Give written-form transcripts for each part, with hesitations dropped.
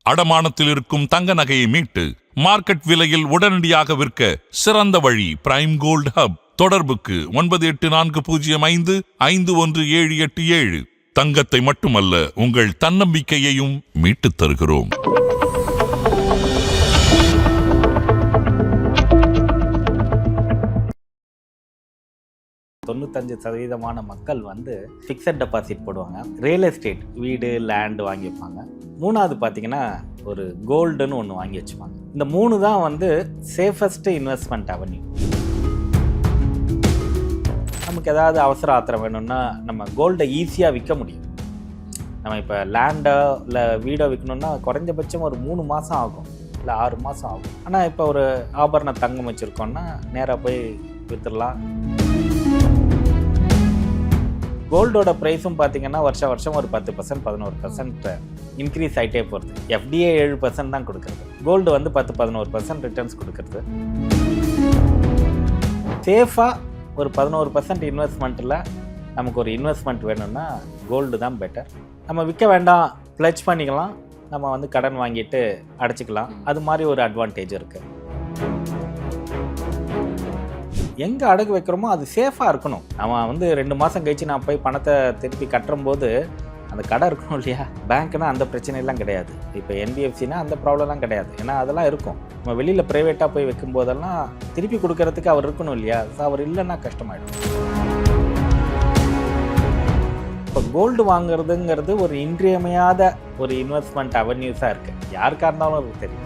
அடமானத்தில் இருக்கும் தங்க நகையை மீட்டு மார்க்கெட் விலையில் உடனடியாக விற்க சிறந்த வழி பிரைம் கோல்ட் ஹப். தொடர்புக்கு 9845551787. தங்கத்தை மட்டுமல்ல, உங்கள் தன்னம்பிக்கையையும் மீட்டுத் தருகிறோம். 95% மக்கள் ஃபிக்ஸட் டெபாசிட் போடுவாங்க. ரியல் எஸ்டேட், வீடு, லேண்டு வாங்கி வைப்பாங்க. மூணாவது பார்த்தீங்கன்னா ஒரு கோல்டுன்னு ஒன்று வாங்கி வச்சுப்பாங்க. இந்த மூணு தான் சேஃபஸ்ட் இன்வெஸ்ட்மெண்ட் அவென்யூ. நமக்கு ஏதாவது அவசர ஆத்திரம் வேணும்னா நம்ம கோல்டை ஈஸியாக விற்க முடியும். நம்ம இப்போ லேண்டோ இல்லை வீடோ விற்கணுன்னா குறைஞ்சபட்சம் ஒரு 3 மாதம் ஆகும், இல்லை 6 மாதம் ஆகும். ஆனால் இப்போ ஒரு ஆபரண தங்கம் வச்சுருக்கோன்னா நேராக போய் விற்றுடலாம். கோல்டோட ப்ரைஸும் பார்த்தீங்கன்னா வருஷம் ஒரு 10% 11% இன்க்ரீஸ் ஆகிட்டே போகிறது. எஃப்டிஏ 7% தான் கொடுக்குறது. கோல்டு 10-11% ரிட்டர்ன்ஸ் கொடுக்குறது. சேஃபாக ஒரு 11% இன்வெஸ்ட்மெண்ட்டில் நமக்கு ஒரு இன்வெஸ்ட்மெண்ட் வேணும்னா கோல்டு தான் பெட்டர். நம்ம விற்க வேண்டாம், ப்ளட்ஜ் பண்ணிக்கலாம், நம்ம கடன் வாங்கிட்டு அடைச்சிக்கலாம். அது மாதிரி ஒரு அட்வான்டேஜ் இருக்குது. எங்கே அடகு வைக்கிறோமோ அது சேஃபாக இருக்கணும். நம்ம 2 மாதம் கழிச்சு நான் போய் பணத்தை திருப்பி கட்டும்போது அந்த கடை இருக்கணும் இல்லையா? பேங்க்னா அந்த பிரச்சனைலாம் கிடையாது. இப்போ என்பிஎஃப்சினா அந்த ப்ராப்ளம்லாம் கிடையாது. ஏன்னா அதெல்லாம் இருக்கும். நம்ம வெளியில் ப்ரைவேட்டாக போய் வைக்கும்போதெல்லாம் திருப்பி கொடுக்கறதுக்கு அவர் இருக்கணும் இல்லையா? அவர் இல்லைன்னா கஷ்டமாயிடும். இப்போ கோல்டு வாங்குறதுங்கிறது ஒரு இன்றியமையாத ஒரு இன்வெஸ்ட்மெண்ட் அவென்யூஸாக இருக்குது. யாருக்காக இருந்தாலும் அது தெரியும்.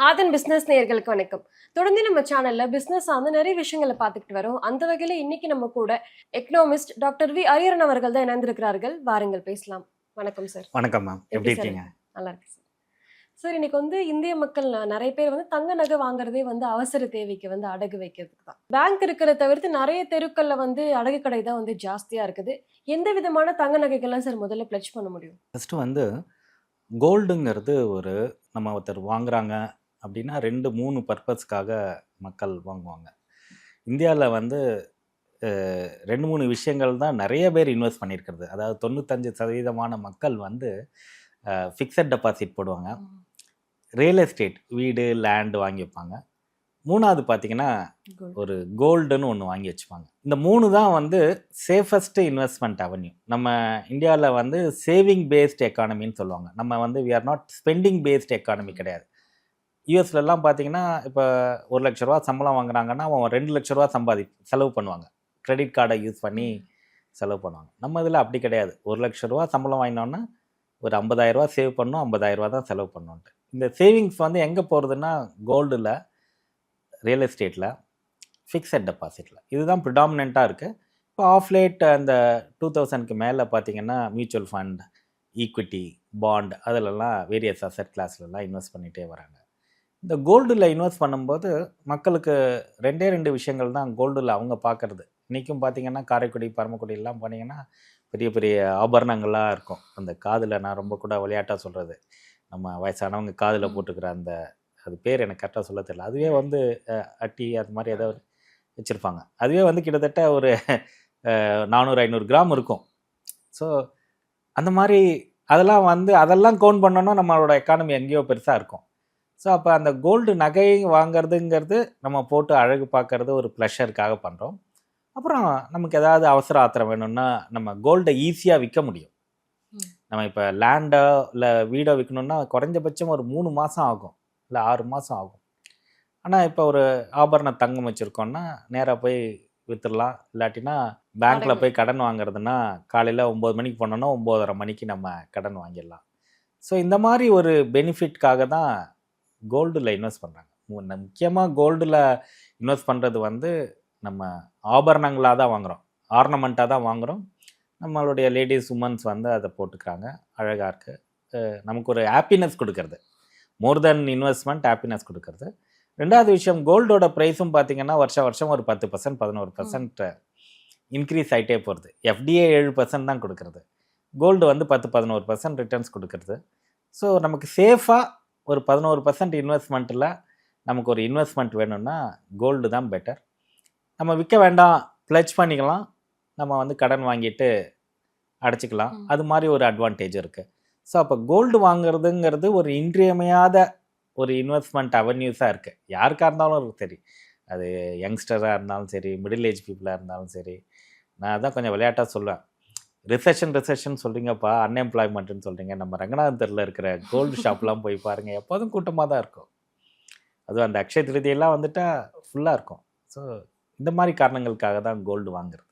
ஆதன் பிசினஸ் நேயர்களுக்கு வணக்கம். தொடர்ந்து நம்ம சேனல்ல பிசினஸ் நிறைய விஷயங்களை பார்த்துக்கிட்டு வரோம். அந்த வகையில இன்னைக்கு நம்ம கூட எக்கனாமிஸ்ட் டாக்டர் வி ஹரிஹரன் அவர்கள் தான் இணைந்திருக்கிறார்கள். வாருங்கள் பேசலாம். வணக்கம் சார். வணக்கம் மேம், எப்படி இருக்கீங்க? நல்லா இருக்கு சார். சார், இன்னைக்கு இந்திய மக்கள் நிறைய பேர் தங்க நகை வாங்குறதே அவசர தேவைக்கு அடகு வைக்கிறதுக்கு தான். பேங்க் இருக்கிறத தவிர்த்து நிறைய தெருக்கள்ல அடகு கடை தான் ஜாஸ்தியா இருக்குது. எந்த விதமான தங்க நகைகள்லாம் சார் முதல்ல பிளட்ஜ் பண்ண முடியும்? ஃபர்ஸ்ட் கோல்டுங்கிறது ஒரு நம்ம ஒருத்தர் வாங்குறாங்க அப்படின்னா 2-3 பர்பஸ்க்காக மக்கள் வாங்குவாங்க. இந்தியாவில் 2-3 விஷயங்கள் தான் நிறைய பேர் இன்வெஸ்ட் பண்ணியிருக்கிறது. அதாவது 95% மக்கள் ஃபிக்ஸட் டெபாசிட் போடுவாங்க. ரியல் எஸ்டேட், வீடு, லேண்டு வாங்கி வைப்பாங்க. மூணாவது பார்த்தீங்கன்னா ஒரு கோல்டுன்னு ஒன்று வாங்கி வச்சுப்பாங்க. இந்த மூணு தான் சேஃபஸ்ட் இன்வெஸ்ட்மெண்ட் அவென்யூ. நம்ம இந்தியாவில் சேவிங் பேஸ்ட் எக்கானமின்னு சொல்லுவாங்க. நம்ம we are not spending based economy கிடையாது. யூஎஸ்லலாம் பார்த்தீங்கன்னா இப்போ 1 லட்ச ரூபா சம்பளம் வாங்குறாங்கன்னா அவன் 2 லட்ச ரூபா செலவு பண்ணுவாங்க. கிரெடிட் கார்டை யூஸ் பண்ணி செலவு பண்ணுவாங்க. நம்ம இதில் அப்படி கிடையாது. 1 லட்ச ரூபா சம்பளம் வாங்கினோன்னா ஒரு 50,000 ரூபா சேவ் பண்ணணும், 50,000 ரூபா தான் செலவு பண்ணணுன்ட்டு. இந்த சேவிங்ஸ் எங்கே போகிறதுன்னா கோல்டில், ரியல் எஸ்டேட்டில், ஃபிக்ஸட் டெபாசிட்டில். இதுதான் ப்ரிடாமினண்ட்டாக இருக்குது. இப்போ ஆஃப்லேட் அந்த 2000க்கு மேலே பார்த்தீங்கன்னா மியூச்சுவல் ஃபண்ட், ஈக்விட்டி, பாண்ட் அதிலெல்லாம் வேரியஸ் அசட் கிளாஸ்லலாம் இன்வெஸ்ட் பண்ணிகிட்டே வராங்க. இந்த கோல்டில் இன்வெஸ்ட் பண்ணும்போது மக்களுக்கு 2 விஷயங்கள் தான் கோல்டில் அவங்க பார்க்குறது. இன்றைக்கும் பார்த்தீங்கன்னா காரைக்குடி, பரமக்குடியெல்லாம் போனீங்கன்னா பெரிய பெரிய ஆபரணங்கள்லாம் இருக்கும். அந்த காதில், நான் ரொம்ப கூட விளையாட்டாக சொல்கிறது, நம்ம வயசானவங்க காதில் போட்டுக்கிற அந்த, அது பேர் எனக்கு கரெக்டாக சொல்ல தெரியல, அதுவே அட்டி அது மாதிரி ஏதாவது வச்சுருப்பாங்க. அதுவே கிட்டத்தட்ட ஒரு 400-500 கிராம் இருக்கும். ஸோ அந்த மாதிரி அதெல்லாம் கவுண்ட் பண்ணோன்னா நம்மளோட எக்கானமி எங்கேயோ பெருசாக இருக்கும். ஸோ அப்போ அந்த கோல்டு நகை வாங்கிறதுங்கிறது நம்ம போட்டு அழகு பார்க்கறது ஒரு ப்ளஷருக்காக பண்ணுறோம். அப்புறம் நமக்கு ஏதாவது அவசர ஆத்திரம் வேணும்னா நம்ம கோல்டை ஈஸியாக விற்க முடியும். நம்ம இப்போ லேண்டோ இல்லை வீடோ விற்கணுன்னா குறைஞ்சபட்சம் ஒரு 3 மாதம் ஆகும், இல்லை 6 மாதம் ஆகும். ஆனால் இப்போ ஒரு ஆபரண தங்கம் வச்சுருக்கோன்னா நேராக போய் விற்றுடலாம். இல்லாட்டினா பேங்க்கில் போய் கடன் வாங்குறதுன்னா காலையில் 9 மணிக்கு போனோன்னா 9:30 மணிக்கு நம்ம கடன் வாங்கிடலாம். ஸோ இந்த மாதிரி ஒரு பெனிஃபிட்காக தான் கோல்டில் இன்வெஸ்ட் பண்ணுறாங்க. முக்கியமாக கோல்டில் இன்வெஸ்ட் பண்ணுறது நம்ம ஆபரணங்களாக தான் வாங்குகிறோம், ஆர்னமெண்ட்டாக தான் வாங்குகிறோம். நம்மளுடைய லேடிஸ், உமன்ஸ் அதை போட்டுக்கிறாங்க, அழகாக இருக்குது. நமக்கு ஒரு ஹாப்பினஸ் கொடுக்கறது, மோர் தென் இன்வெஸ்ட்மெண்ட், ஹாப்பினஸ் கொடுக்கறது. 2வது விஷயம், கோல்டோட ப்ரைஸும் பார்த்திங்கன்னா வருஷம் ஒரு 10% 11% இன்க்ரீஸ் ஆகிட்டே போகிறது. எஃப்டிஏ 7% தான் கொடுக்குறது. கோல்டு 10-11% ரிட்டர்ன்ஸ் கொடுக்குறது. ஸோ நமக்கு சேஃபாக ஒரு 11% இன்வெஸ்ட்மெண்ட்டில் நமக்கு ஒரு இன்வெஸ்ட்மெண்ட் வேணும்னா கோல்டு தான் பெட்டர். நம்ம விற்க வேண்டாம், ப்ளட்ஜ் பண்ணிக்கலாம், நம்ம கடன் வாங்கிட்டு அடைச்சிக்கலாம். அது மாதிரி ஒரு அட்வான்டேஜ் இருக்குது. ஸோ அப்போ கோல்டு வாங்குறதுங்கிறது ஒரு இன்றியமையாத ஒரு இன்வெஸ்ட்மெண்ட் அவென்யூஸாக இருக்குது. யாருக்காக இருந்தாலும் சரி, அது யங்ஸ்டராக இருந்தாலும் சரி, மிடில் ஏஜ் பீப்புளாக இருந்தாலும் சரி. நான் அதான் கொஞ்சம் விளையாட்டாக சொல்லுவேன், ரிசெஷன் சொல்கிறீங்கப்பா, அன்எம்ப்ளாய்மெண்ட்டுன்னு சொல்கிறீங்க. நம்ம ரங்கநாதன் தெருவில் இருக்கிற கோல்டு ஷாப்லாம் போய் பாருங்கள், எப்போதும் கூட்டமாக தான் இருக்கும். அதுவும் அந்த அக்ஷய திருதியெல்லாம் வந்துட்டால் ஃபுல்லாக இருக்கும். ஸோ இந்த மாதிரி காரணங்களுக்காக தான் கோல்டு வாங்குறது.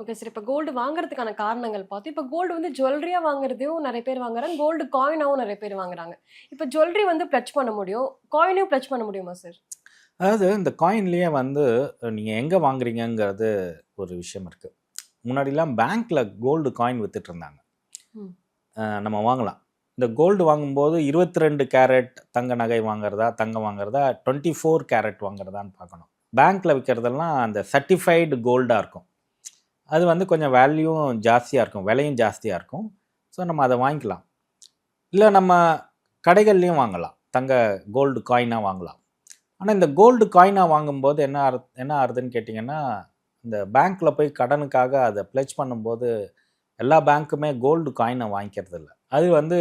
Okay sir. இப்போ கோல்டு வாங்குறதுக்கான காரணங்கள் பார்த்தோம். இப்போ கோல்டு வந்து ஜுவல்லரியா வாங்குறதையும் நிறைய பேர் வாங்குறாங்க, கோல்டு காயினாவும் நிறைய பேர் வாங்குறாங்க. இப்போ ஜுவல்லரி வந்து பிளட்ஜ் பண்ண முடியும், காயினையும் பிளட்ஜ் பண்ண முடியுமா சார்? அதாவது இந்த காயின்லேயே வந்து நீங்கள் எங்கே வாங்குறீங்கங்கிறது ஒரு விஷயம் இருக்குது. முன்னாடிலாம் பேங்க்கில் கோல்டு காயின் வித்துட்டு இருந்தாங்க. நம்ம வாங்கலாம். இந்த கோல்டு வாங்கும்போது 22 கேரட் தங்க நகை வாங்குறதா, தங்கம் வாங்குறதா, 24 கேரட் வாங்குறதான்னு பார்க்கணும். பேங்க்கில் விற்கிறதெல்லாம் அந்த சர்டிஃபைடு கோல்டாக இருக்கும். அது வந்து கொஞ்சம் வேல்யூவும் ஜாஸ்தியாக இருக்கும், விலையும் ஜாஸ்தியாக இருக்கும். ஸோ நம்ம அதை வாங்கிக்கலாம். இல்லை நம்ம கடைகள்லேயும் வாங்கலாம், தங்க கோல்டு காயினாக வாங்கலாம். ஆனால் இந்த கோல்டு காயினாக வாங்கும்போது என்ன ஆகுதுன்னு கேட்டிங்கன்னா, இந்த பேங்க்கில் போய் கடனுக்காக அதை ப்ளெட்ஜ் பண்ணும்போது எல்லா பேங்க்குமே கோல்டு காயினை வாங்கிக்கிறது இல்லை. அது வந்து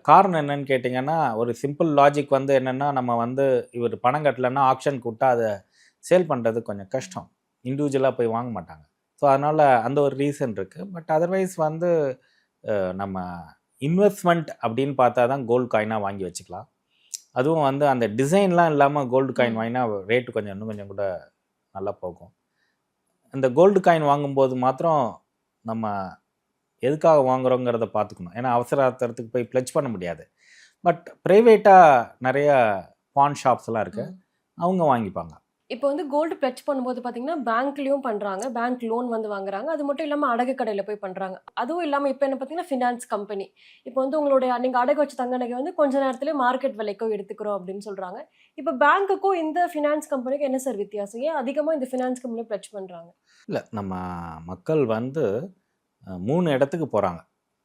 காரணம் என்னன்னு கேட்டிங்கன்னா, ஒரு சிம்பிள் லாஜிக் வந்து என்னென்னா, நம்ம வந்து இவர் பணம் கட்டலைன்னா ஆக்ஷன் கூப்பிட்டா அதை சேல் பண்ணுறது கொஞ்சம் கஷ்டம், இண்டிவிஜுவலாக போய் வாங்க மாட்டாங்க. ஸோ அதனால் அந்த ஒரு ரீசன் இருக்குது. பட் அதர்வைஸ் வந்து நம்ம இன்வெஸ்ட்மெண்ட் அப்படின்னு பார்த்தா தான் கோல்டு காயினாக வாங்கி வச்சுக்கலாம். அதுவும் வந்து அந்த டிசைன்லாம் இல்லாமல் கோல்டு காயின் வாங்கினா ரேட்டு கொஞ்சம் இன்னும் கொஞ்சம் கூட நல்லா போகும். அந்த கோல்டு காயின் வாங்கும்போது மாத்திரம் நம்ம எதுக்காக வாங்குறோங்கிறத பார்த்துக்கணும். ஏன்னா அவசரத்துக்கு போய் ப்ளெட்ஜ் பண்ண முடியாது. பட் ப்ரைவேட்டாக நிறைய பான் ஷாப்ஸ்லாம் இருக்குது, அவங்க வாங்கிப்பாங்க. இப்போ வந்து கோல்டு பிளட்ஜ் பண்ணும்போது பார்த்தீங்கன்னா பேங்க்லேயும் பண்ணுறாங்க, பேங்க் லோன் வந்து வாங்குறாங்க. அது மட்டும் இல்லாமல் அடகு கடையில் போய் பண்ணுறாங்க. அதுவும் இல்லாமல் இப்போ என்ன பார்த்தீங்கன்னா ஃபினான்ஸ் கம்பெனி இப்போ வந்து உங்களுடைய நீங்கள் அடகு வச்ச தங்க நகை வந்து கொஞ்ச நேரத்திலே மார்க்கெட் விலைக்கோ எடுத்துக்கிறோம் அப்படின்னு சொல்கிறாங்க. இப்போ பேங்க்குக்கும் இந்த ஃபினான்ஸ் கம்பெனிக்கும் என்ன சார் வித்தியாசம்? ஏன் அதிகமாக இந்த ஃபினான்ஸ் கம்பெனி பிளட்ஜ் பண்ணுறாங்க? இல்லை, நம்ம மக்கள் வந்து 3 இடத்துக்கு போகிறாங்க.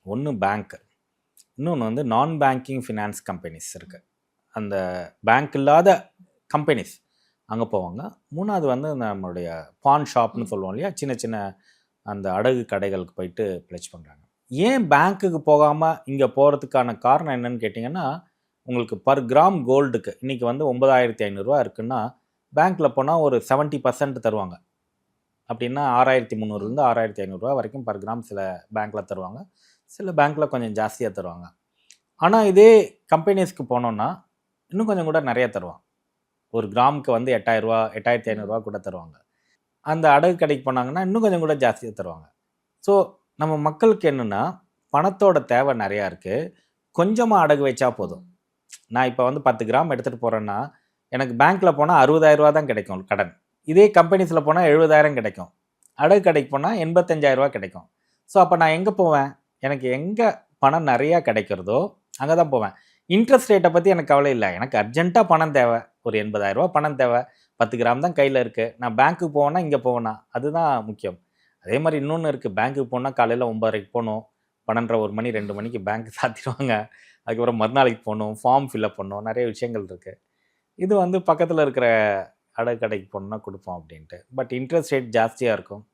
ஒன்று பேங்க்கு, இன்னொன்று வந்து நான் பேங்கிங் ஃபினான்ஸ் கம்பெனிஸ் இருக்குது, அந்த பேங்க் இல்லாத கம்பெனிஸ், அங்கே போவாங்க. 3வது வந்து நம்மளுடைய பான் ஷாப்னு சொல்லுவோம் இல்லையா, சின்ன சின்ன அந்த அடகு கடைகளுக்கு போயிட்டு ப்ளெட்ஜ் பண்ணுறாங்க. ஏன் பேங்க்குக்கு போகாமல் இங்கே போகிறதுக்கான காரணம் என்னன்னு கேட்டிங்கன்னா, உங்களுக்கு பர் கிராம் கோல்டுக்கு இன்றைக்கி வந்து 9,500 இருக்குன்னா, பேங்க்கில் போனால் ஒரு 70% தருவாங்க. அப்படின்னா 6,300 6,500 வரைக்கும் பர் கிராம் சில பேங்க்கில் தருவாங்க, சில பேங்க்கில் கொஞ்சம் ஜாஸ்தியாக தருவாங்க. ஆனால் இதே கம்பெனிஸ்க்கு போனோன்னா இன்னும் கொஞ்சம் கூட நிறைய தருவாங்க. ஒரு கிராமுக்கு வந்து 8,000 8,500 கூட தருவாங்க. அந்த அடகு கடைக்கு போனாங்கன்னா இன்னும் கொஞ்சம் கூட ஜாஸ்தியாக தருவாங்க. ஸோ நம்ம மக்களுக்கு என்னென்னா, பணத்தோட தேவை நிறையா இருக்குது, கொஞ்சமாக அடகு வச்சா போதும். நான் இப்போ வந்து 10 கிராம் எடுத்துகிட்டு போகிறேன்னா எனக்கு பேங்க்கில் போனால் 60,000 தான் கிடைக்கும் கடன். இதே கம்பெனிஸில் போனால் 70,000 கிடைக்கும், அடகு கடைக்கு போனால் 85,000 கிடைக்கும். ஸோ அப்போ நான் எங்கே போவேன்? எனக்கு எங்கே பணம் நிறையா கிடைக்கிறதோ அங்கே தான் போவேன். இன்ட்ரெஸ்ட் ரேட்டை பற்றி எனக்கு கவலை இல்லை. எனக்கு அர்ஜென்ட்டாக பணம் தேவை, ஒரு 80,000 பணம் தேவை, 10 கிராம் தான் கையில் இருக்குது, நான் பேங்க்குக்கு போவேன்னா இங்கே போவேனா, அதுதான் முக்கியம். அதே மாதிரி இன்னொன்று இருக்குது, பேங்க்குக்கு போனால் காலையில் 9:30 போகணும், 12:30 1 மணி 2 மணிக்கு பேங்க் சாத்திடுவாங்க. அதுக்கப்புறம் மறுநாளைக்கு போகணும், ஃபார்ம் ஃபில்அப் பண்ணணும், நிறைய விஷயங்கள் இருக்குது. இது வந்து பக்கத்தில் இருக்கிற அடகு கடைக்கு போகணுன்னா கொடுப்போம் அப்படின்ட்டு. பட் இன்ட்ரெஸ்ட் ரேட் ஜாஸ்தியாக இருக்கும்.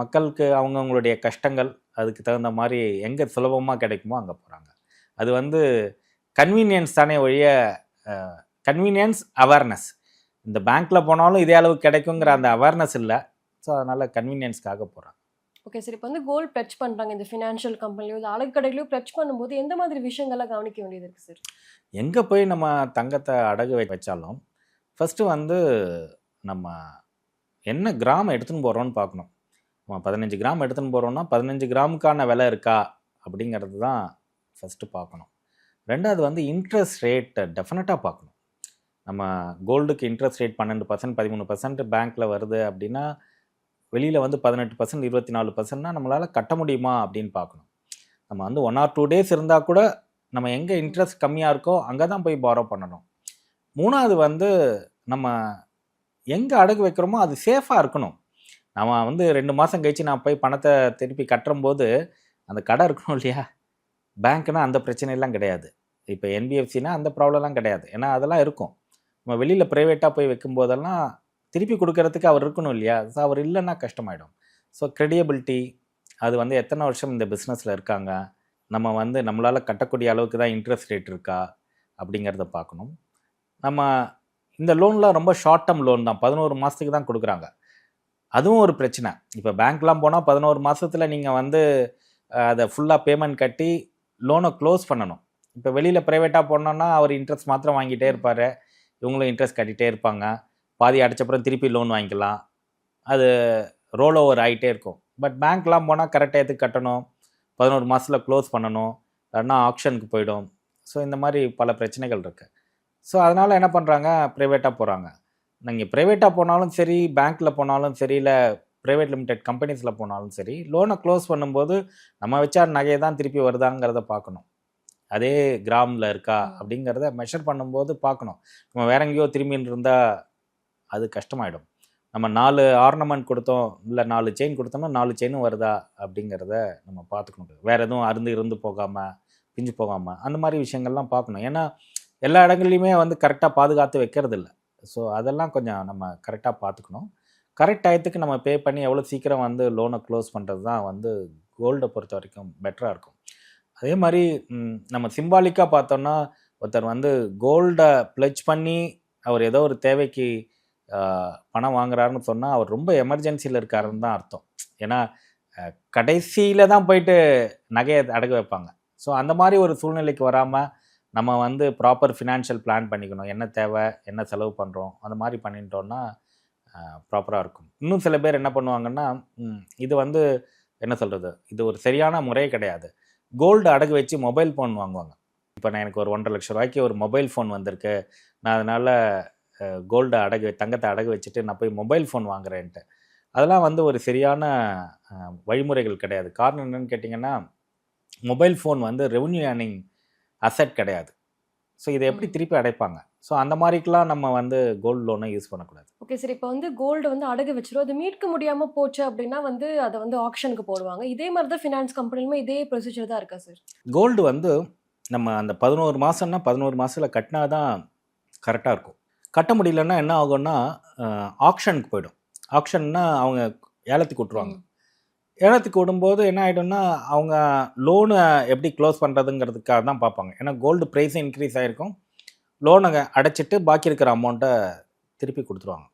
மக்களுக்கு அவங்கவுங்களுடைய கஷ்டங்கள், அதுக்கு தகுந்த மாதிரி எங்கே சுலபமாக கிடைக்குமோ அங்கே போகிறாங்க. அது வந்து கன்வீனியன்ஸ் தானே ஒழிய கன்வீனியன்ஸ் அவேர்னஸ். இந்த பேங்க்கில் போனாலும் இதே அளவுக்கு கிடைக்குங்கிற அந்த அவேர்னஸ் இல்லை. ஸோ அதனால் கன்வீனியன்ஸ்க்காக போகிறாங்க. Okay sir. இப்போ வந்து கோல்டு பிளட்ஜ் பண்ணுறாங்க இந்த ஃபினான்ஷியல் கம்பெனிலையோ இந்த அடகு கடையிலையோ பிளட்ஜ் பண்ணும்போது எந்த மாதிரி விஷயங்கள்லாம் கவனிக்க வேண்டியது இருக்குது சார்? எங்கே போய் நம்ம தங்கத்தை அடகு வச்சாலும் ஃபஸ்ட்டு வந்து நம்ம என்ன கிராம் எடுத்துன்னு போகிறோன்னு பார்க்கணும். நம்ம 15 கிராம் எடுத்துன்னு போகிறோன்னா 15 கிராமுக்கான விலை இருக்கா அப்படிங்கிறது தான் ஃபஸ்ட்டு பார்க்கணும். 2வது வந்து இன்ட்ரெஸ்ட் ரேட்டை டெஃபினட்டாக பார்க்கணும். நம்ம கோல்டுக்கு இன்ட்ரெஸ்ட் ரேட் 12% 13% பேங்க்கில் வருது அப்படின்னா, வெளியில் வந்து 18% 24%னா நம்மளால் கட்ட முடியுமா அப்படின்னு பார்க்கணும். நம்ம வந்து 1 or 2 days இருந்தால் கூட நம்ம எங்கே இன்ட்ரெஸ்ட் கம்மியாக இருக்கோ அங்கே தான் போய் பாரோ பண்ணணும். 3வது வந்து நம்ம எங்கே அடகு வைக்கிறோமோ அது சேஃபாக இருக்கணும். நம்ம வந்து 2 மாதம் கழிச்சு நான் போய் பணத்தை திருப்பி கட்டும்போது அந்த கடை இருக்கணும் இல்லையா? பேங்க்னா அந்த பிரச்சனையெல்லாம் கிடையாது. இப்போ என்பிஎஃப்சினா அந்த ப்ராப்ளம்லாம் கிடையாது. ஏன்னா அதெல்லாம் இருக்கும். நம்ம வெளியில் ப்ரைவேட்டாக போய் வைக்கும்போதெல்லாம் திருப்பி கொடுக்கறதுக்கு அவர் இருக்கணும் இல்லையா? ஸோ அவர் இல்லைன்னா கஷ்டமாயிடும். ஸோ க்ரெடியபிலிட்டி, அது வந்து எத்தனை வருஷம் இந்த பிஸ்னஸில் இருக்காங்க, நம்ம வந்து நம்மளால் கட்டக்கூடிய அளவுக்கு தான் இன்ட்ரெஸ்ட் ரேட் இருக்கா அப்படிங்கிறத பார்க்கணும். நம்ம இந்த லோன்லாம் ரொம்ப ஷார்ட் டேர்ம் லோன் தான், 11 மாதத்துக்கு தான் கொடுக்குறாங்க. அதுவும் ஒரு பிரச்சனை. இப்போ பேங்க்லாம் போனால் 11 மாதத்தில் நீங்கள் வந்து அதை ஃபுல்லாக பேமெண்ட் கட்டி லோனை க்ளோஸ் பண்ணணும். இப்போ வெளியில் ப்ரைவேட்டாக போனோன்னா அவர் இன்ட்ரெஸ்ட் மாத்திரம் வாங்கிட்டே இருப்பார், இவங்களும் இன்ட்ரெஸ்ட் கட்டிகிட்டே இருப்பாங்க. பாதி அடைச்சப்புறம் திருப்பி லோன் வாங்கிக்கலாம், அது ரோல் ஓவர் ஆகிட்டே இருக்கும். பட் பேங்க்லாம் போனால் கரெக்டாக எதுக்கு கட்டணும், 11 மாதத்தில் க்ளோஸ் பண்ணணும், இல்லைன்னா ஆக்ஷனுக்கு போயிடும். ஸோ இந்த மாதிரி பல பிரச்சனைகள் இருக்குது. ஸோ அதனால் என்ன பண்ணுறாங்க, ப்ரைவேட்டாக போகிறாங்க. நீங்கள் ப்ரைவேட்டாக போனாலும் சரி, பேங்க்கில் போனாலும் சரி, இல்லை ப்ரைவேட் லிமிடெட் கம்பெனிஸில் போனாலும் சரி, லோனை க்ளோஸ் பண்ணும்போது நம்ம வச்சா நகையை தான் திருப்பி வருதாங்கிறத பார்க்கணும். அதே கிராமில் இருக்கா அப்படிங்கிறத மெஷர் பண்ணும்போது பார்க்கணும். நம்ம வேற எங்கேயோ திரும்பின்னு இருந்தால் அது கஷ்டமாயிடும். நம்ம 4 ஆர்னமெண்ட் கொடுத்தோம், இல்லை 4 செயின் கொடுத்தோம்னா 4 செயினும் வருதா அப்படிங்கிறத நம்ம பார்த்துக்கணும். வேறு எதுவும் இருந்து போகாமல், பிஞ்சு போகாமல், அந்த மாதிரி விஷயங்கள்லாம் பார்க்கணும். ஏன்னா எல்லா இடங்கள்லையுமே வந்து கரெக்டாக பாதுகாத்து வைக்கிறது இல்லை. ஸோ அதெல்லாம் கொஞ்சம் நம்ம கரெக்டாக பார்த்துக்கணும். கரெக்ட் டயத்துக்கு நம்ம பே பண்ணி எவ்வளோ சீக்கிரம் வந்து லோனை க்ளோஸ் பண்ணுறது தான் வந்து கோல்டை பொறுத்த வரைக்கும் பெட்டராக இருக்கும். அதே மாதிரி நம்ம சிம்பாலிக்காக பார்த்தோன்னா, ஒருத்தர் வந்து கோல்டை ப்ளெட்ஜ் பண்ணி அவர் ஏதோ ஒரு தேவைக்கு பணம் வாங்குறாருன்னு சொன்னால் அவர் ரொம்ப எமர்ஜென்சியில் இருக்காருன்னு தான் அர்த்தம். ஏன்னா கடைசியில் தான் போயிட்டு நகையை அடகு வைப்பாங்க. ஸோ அந்த மாதிரி ஒரு சூழ்நிலைக்கு வராமல் நம்ம வந்து ப்ராப்பர் ஃபினான்ஷியல் பிளான் பண்ணிக்கணும். என்ன தேவை, என்ன செலவு பண்ணுறோம், அந்த மாதிரி பண்ணிட்டோன்னா ப்ராப்பராக இருக்கும். இன்னும் சில பேர் என்ன பண்ணுவாங்கன்னா, இது வந்து என்ன சொல்கிறது, இது ஒரு சரியான முறையே கிடையாது. கோல்டு அடகு வச்சு மொபைல் ஃபோன் வாங்குவாங்க. இப்போ நான் எனக்கு ஒரு 1.5 லட்ச ரூபாய்க்கு ஒரு மொபைல் ஃபோன் வந்திருக்கு, நான் அதனால் கோல்டை தங்கத்தை அடகு வச்சுட்டு நான் போய் மொபைல் ஃபோன் வாங்குறேன்ட்டு. அதெல்லாம் வந்து ஒரு சரியான வழிமுறைகள் கிடையாது. காரணம் என்னென்னு கேட்டிங்கன்னா, மொபைல் ஃபோன் வந்து ரெவன்யூ ஏர்னிங் அசெட் கிடையாது. ஸோ இதை எப்படி திருப்பி அடைப்பாங்க? ஸோ அந்த மாதிரிக்கெலாம் நம்ம வந்து கோல்டு லோனை யூஸ் பண்ணக்கூடாது. ஓகே சார், இப்போ வந்து கோல்டு வந்து அடகு வச்சிரும், அது மீட்க முடியாமல் போச்சு அப்படின்னா வந்து அதை வந்து ஆக்ஷனுக்கு போடுவாங்க. இதே மாதிரி தான் ஃபினான்ஸ் கம்பெனிலுமே இதே ப்ரொசீஜர் தான் இருக்கா சார்? கோல்டு வந்து நம்ம அந்த 11 மாதம்னா 11 மாதத்தில் கட்டினா தான் கரெக்டாக இருக்கும். கட்ட முடியலன்னா என்ன ஆகும்னா ஆக்ஷனுக்கு போயிடும். ஆக்ஷன்னா அவங்க ஏலத்துக்கு விட்டுருவாங்க. ஏலத்துக்கு விடும்போது என்ன ஆகிடும்னா, அவங்க லோனை எப்படி க்ளோஸ் பண்ணுறதுங்கிறதுக்காக தான் பார்ப்பாங்க. ஏன்னா கோல்டு ப்ரைஸும் இன்க்ரீஸ் ஆகிருக்கும், லோனை அடைச்சிட்டு பாக்கி இருக்கிற அமௌண்ட்டை திருப்பி கொடுத்துருவாங்க.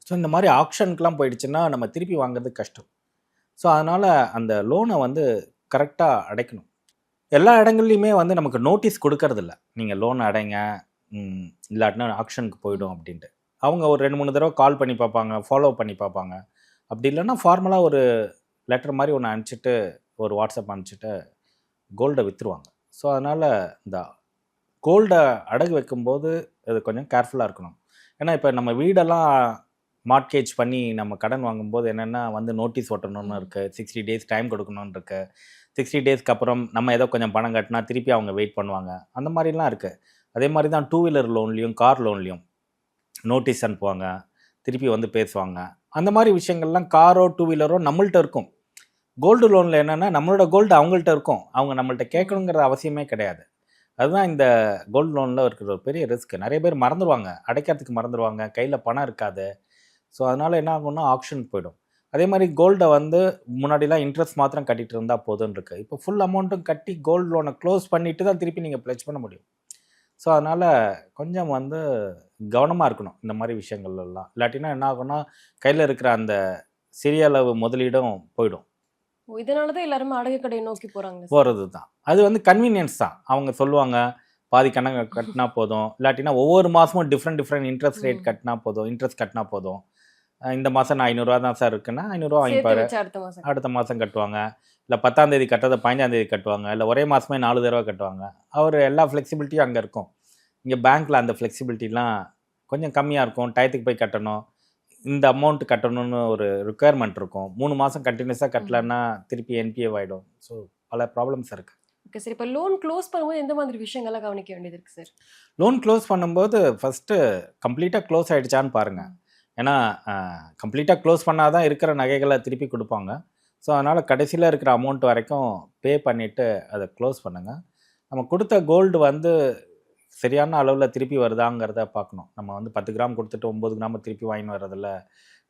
ஸோ இந்த மாதிரி ஆக்ஷனுக்குலாம் போயிடுச்சுன்னா நம்ம திருப்பி வாங்குறது கஷ்டம். ஸோ அதனால் அந்த லோனை வந்து கரெக்டாக அடைக்கணும். எல்லா இடங்கள்லையுமே வந்து நமக்கு நோட்டீஸ் கொடுக்கறதில்ல, நீங்கள் லோன் அடைங்க, இல்லாட்டினா ஆக்ஷனுக்கு போயிடும் அப்படின்ட்டு. அவங்க ஒரு 2-3 தடவை கால் பண்ணி பார்ப்பாங்க, ஃபாலோ பண்ணி பார்ப்பாங்க. அப்படி இல்லைன்னா ஃபார்மலாக ஒரு லெட்டர் மாதிரி ஒன்று அனுப்பிச்சிட்டு, ஒரு வாட்ஸ்அப் அனுப்பிச்சிட்டு கோல்டை விற்றுருவாங்க. ஸோ அதனால் இந்த கோல்டை அடகு வைக்கும்போது அது கொஞ்சம் கேர்ஃபுல்லாக இருக்கணும். ஏன்னா இப்போ நம்ம வீடெல்லாம் மார்ட்கேஜ் பண்ணி நம்ம கடன் வாங்கும்போது என்னென்னா வந்து நோட்டீஸ் ஒட்டணும்னு இருக்குது, 60 டேஸ் டைம் கொடுக்கணும்னு இருக்குது. 60 டேஸ்க்கு அப்புறம் நம்ம ஏதோ கொஞ்சம் பணம் கட்டினா திருப்பி அவங்க வெயிட் பண்ணுவாங்க, அந்த மாதிரிலாம் இருக்குது. அதே மாதிரி தான் 2 வீலர் லோன்லேயும் கார் லோன்லேயும் நோட்டீஸ் அனுப்புவாங்க, திருப்பி வந்து பேசுவாங்க. அந்த மாதிரி விஷயங்கள்லாம் காரோ 2 வீலரோ நம்மள்ட்ட இருக்கும். கோல்டு லோனில் என்னென்னா நம்மளோட கோல்டு அவங்கள்ட்ட இருக்கும், அவங்க நம்மள்ட்ட கேட்கணுங்கிற அவசியமே கிடையாது. அதுதான் இந்த கோல்டு லோனில் இருக்கிற ஒரு பெரிய ரிஸ்க். நிறைய பேர் மறந்துடுவாங்க, அடைக்கிறதுக்கு மறந்துடுவாங்க, கையில் பணம் இருக்காது. ஸோ அதனால் என்ன ஆகும்னா ஆக்ஷனுக்கு போயிடும். அதே மாதிரி கோல்டை வந்து முன்னாடிலாம் இன்ட்ரெஸ்ட் மாத்திரம் கட்டிகிட்டு இருந்தால் போதும்னு இருக்குது. இப்போ ஃபுல் அமௌண்ட்டும் கட்டி கோல்டு லோனை க்ளோஸ் பண்ணிவிட்டு தான் திருப்பி நீங்கள் ப்ளெட்ஜ் பண்ண முடியும். ஸோ அதனால் கொஞ்சம் வந்து கவனமாக இருக்கணும் இந்த மாதிரி விஷயங்கள்லாம். இல்லாட்டினா என்ன ஆகும்னா கையில் இருக்கிற அந்த சிறிய அளவு முதலீடும் போயிடும். இதனால தான் எல்லாருமே அடகு கடையை நோக்கி போகிறது தான். அது வந்து கன்வீனியன்ஸ் தான். அவங்க சொல்லுவாங்க பாதி கணக்கு கட்டினா போதும், இல்லாட்டினா ஒவ்வொரு மாதமும் டிஃப்ரெண்ட் இன்ட்ரெஸ்ட் ரேட் கட்டினா போதும், இன்ட்ரெஸ்ட் கட்டினா போதும். இந்த மாதம் நான் 500 தான் சார் இருக்குன்னா 500 வாங்கிப்பாரு, அடுத்த மாதம் கட்டுவாங்க. இல்லை 10ஆம் தேதி கட்டுறதை 15ஆம் தேதி கட்டுவாங்க, இல்லை ஒரே மாதமே 4 தடவை கட்டுவாங்க. அவர் எல்லா ஃப்ளெக்சிபிலிட்டியும் அங்கே இருக்கும். இங்கே பேங்க்கில் அந்த ஃப்ளெக்சிபிலிட்டிலாம் கொஞ்சம் கம்மியாக இருக்கும். டயத்துக்கு போய் கட்டணும், இந்த அமௌண்ட் கட்டணும்னு ஒரு ரிக்குயர்மெண்ட் இருக்கும். 3 மாதம் கண்டினியூஸாக கட்டலைன்னா திருப்பி என்பிஏ ஆகிடும். ஸோ பல ப்ராப்ளம்ஸ் இருக்குது. ஓகே சார், இப்போ லோன் க்ளோஸ் பண்ணும்போது எந்த மாதிரி விஷயங்கள்லாம் கவனிக்க வேண்டியது இருக்குது சார்? லோன் க்ளோஸ் பண்ணும்போது ஃபஸ்ட்டு கம்ப்ளீட்டாக க்ளோஸ் ஆகிடுச்சான்னு பாருங்கள். ஏன்னா கம்ப்ளீட்டாக க்ளோஸ் பண்ணால் தான் இருக்கிற நகைகளை திருப்பி கொடுப்பாங்க. ஸோ அதனால் கடைசியில் இருக்கிற அமௌண்ட் வரைக்கும் பே பண்ணிவிட்டு அதை க்ளோஸ் பண்ணுங்கள். நம்ம கொடுத்த கோல்டு வந்து சரியான அளவில் திருப்பி வருதாங்கிறத பார்க்கணும். நம்ம வந்து 10 கிராம் கொடுத்துட்டு 9 கிராம் திருப்பி வாங்கி வர்றதில்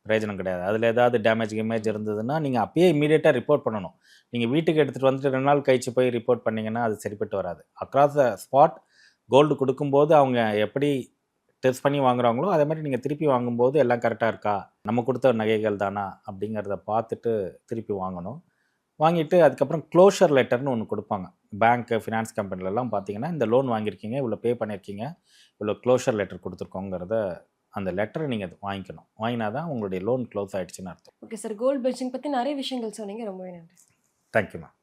பிரயோஜனம் கிடையாது. அதில் ஏதாவது டேமேஜ் கிமேஜ் இருந்ததுன்னா நீங்கள் அப்பயே இமீடியட்டாக ரிப்போர்ட் பண்ணணும். நீங்கள் வீட்டுக்கு எடுத்துகிட்டு வந்துட்டு 2 நாள் கழிச்சு போய் ரிப்போர்ட் பண்ணிங்கன்னா அது சரிப்பட்டு வராது. அக்ராஸ் த ஸ்பாட் கோல்டு கொடுக்கும்போது அவங்க எப்படி டெஸ்ட் பண்ணி வாங்குறாங்களோ அதே மாதிரி நீங்கள் திருப்பி வாங்கும்போது எல்லாம் கரெக்டாக இருக்கா, நம்ம கொடுத்த நகைகள் தானா அப்படிங்கிறத பார்த்துட்டு திருப்பி வாங்கணும். வாங்கிட்டு அதுக்கப்புறம் க்ளோஷர் லெட்டர்னு ஒன்று கொடுப்பாங்க. பேங்க்கு, ஃபினான்ஸ் கம்பெனிலலாம் பார்த்தீங்கன்னா இந்த லோன் வாங்கியிருக்கீங்க, இவ்வளோ பே பண்ணியிருக்கீங்க, இவ்வளோ க்ளோஷர் லெட்டர் கொடுத்துருக்கோங்கிறத அந்த லெட்டரை நீங்கள் வாங்கிக்கணும். வாங்கினா தான் உங்களுடைய லோன் க்ளோஸ் ஆகிடுச்சுன்னு அர்த்தம். ஓகே சார், கோல்ட் பெட்ஜிங் பற்றி நிறைய விஷயங்கள் சொன்னீங்க, ரொம்பவே நன்றி. Thank you ma'am.